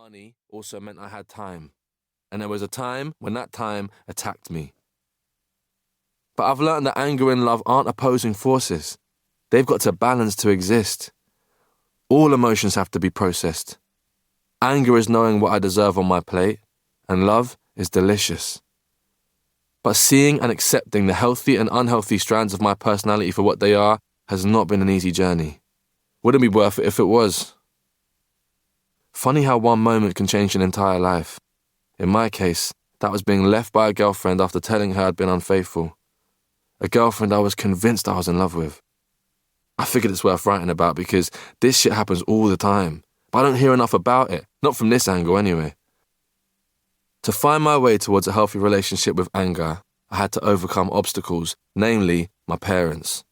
Money also meant I had time, and there was a time when that time attacked me. But I've learned that anger and love aren't opposing forces. They've got to balance to exist. All emotions have to be processed. Anger is knowing what I deserve on my plate, and love is delicious. But seeing and accepting the healthy and unhealthy strands of my personality for what they are has not been an easy journey. Wouldn't be worth it if it was. Funny how one moment can change an entire life. In my case, that was being left by a girlfriend after telling her I'd been unfaithful. A girlfriend I was convinced I was in love with. I figured it's worth writing about because this shit happens all the time, but I don't hear enough about it, not from this angle anyway. To find my way towards a healthy relationship with anger, I had to overcome obstacles, namely my parents.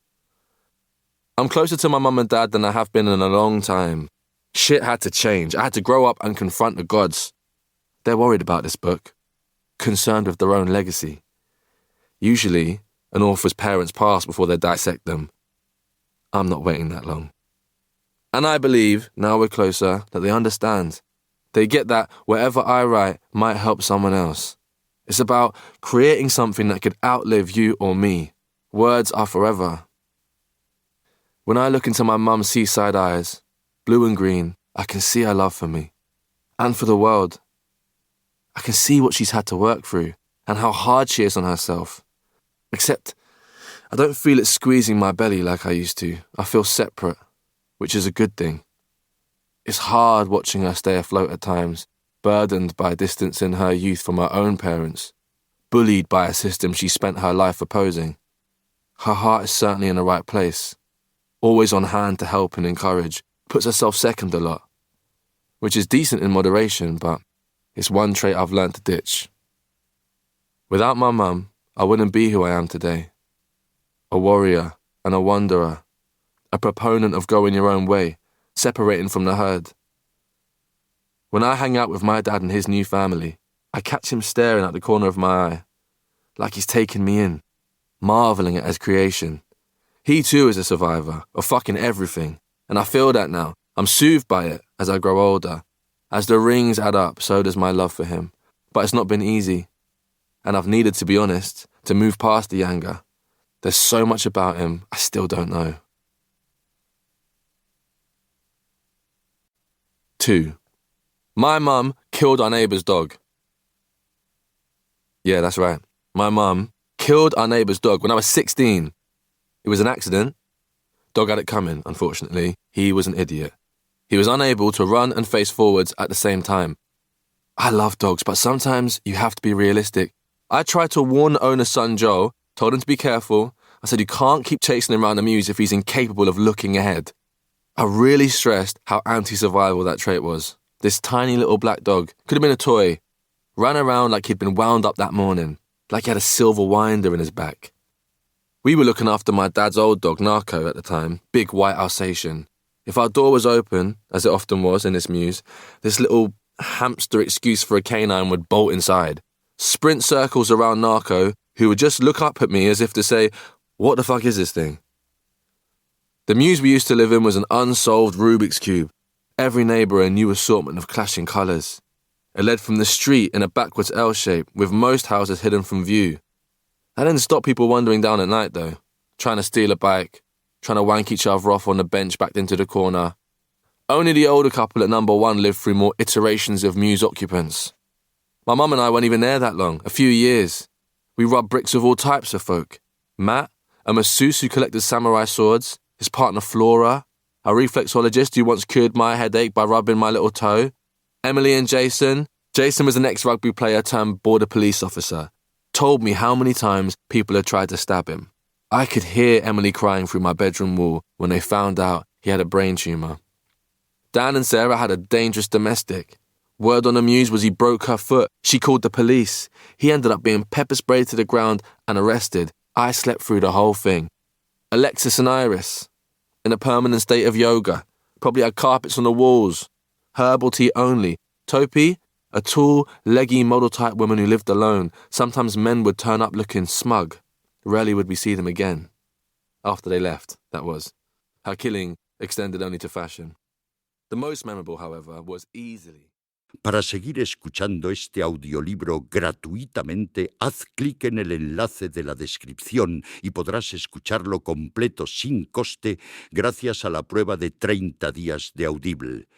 I'm closer to my mum and dad than I have been in a long time. Shit had to change. I had to grow up and confront the gods. They're worried about this book, concerned with their own legacy. Usually, an author's parents pass before they dissect them. I'm not waiting that long. And I believe, now we're closer, that they understand. They get that whatever I write might help someone else. It's about creating something that could outlive you or me. Words are forever. When I look into my mum's seaside eyes, blue and green, I can see her love for me. And for the world. I can see what she's had to work through and how hard she is on herself. Except, I don't feel it squeezing my belly like I used to. I feel separate, which is a good thing. It's hard watching her stay afloat at times, burdened by distance in her youth from her own parents, bullied by a system she spent her life opposing. Her heart is certainly in the right place, always on hand to help and encourage, puts herself second a lot, which is decent in moderation, but it's one trait I've learned to ditch. Without my mum, I wouldn't be who I am today. A warrior and a wanderer, a proponent of going your own way, separating from the herd. When I hang out with my dad and his new family, I catch him staring at the corner of my eye, like he's taking me in, marveling at his creation. He too is a survivor of fucking everything, and I feel that now. I'm soothed by it as I grow older. As the rings add up, so does my love for him. But it's not been easy, and I've needed to be honest, to move past the anger. There's so much about him I still don't know. 2. My mum killed our neighbour's dog. Yeah, that's right. My mum killed our neighbour's dog when I was 16. It was an accident. Dog had it coming, unfortunately. He was an idiot. He was unable to run and face forwards at the same time. I love dogs, but sometimes you have to be realistic. I tried to warn the owner's son, Joe, told him to be careful. I said you can't keep chasing him around the mews if he's incapable of looking ahead. I really stressed how anti-survival that trait was. This tiny little black dog, could have been a toy, ran around like he'd been wound up that morning, like he had a silver winder in his back. We were looking after my dad's old dog, Narco, at the time, big white Alsatian. If our door was open, as it often was in this mews, this little hamster excuse for a canine would bolt inside, sprint circles around Narco, who would just look up at me as if to say, "What the fuck is this thing?" The mews we used to live in was an unsolved Rubik's Cube. Every neighbour a new assortment of clashing colours. It led from the street in a backwards L shape, with most houses hidden from view. That didn't stop people wandering down at night, though, trying to steal a bike, trying to wank each other off on the bench backed into the corner. Only the older couple at number 1 lived through more iterations of mews occupants. My mum and I weren't even there that long, a few years. We rubbed bricks with all types of folk. Matt, a masseuse who collected samurai swords, his partner Flora, a reflexologist who once cured my headache by rubbing my little toe, Emily and Jason. Jason was an ex-rugby player turned border police officer. Told me how many times people had tried to stab him. I could hear Emily crying through my bedroom wall when they found out he had a brain tumour. Dan and Sarah had a dangerous domestic. Word on the news was he broke her foot. She called the police. He ended up being pepper sprayed to the ground and arrested. I slept through the whole thing. Alexis and Iris, in a permanent state of yoga, probably had carpets on the walls. Herbal tea only. Topi, a tall, leggy, model-type woman who lived alone. Sometimes men would turn up looking smug. Rarely would we see them again. After they left, that was. Her killing extended only to fashion. The most memorable, however, was easily Para seguir escuchando este audiolibro gratuitamente, haz clic en el enlace de la descripción y podrás escucharlo completo sin coste gracias a la prueba de 30 días de Audible.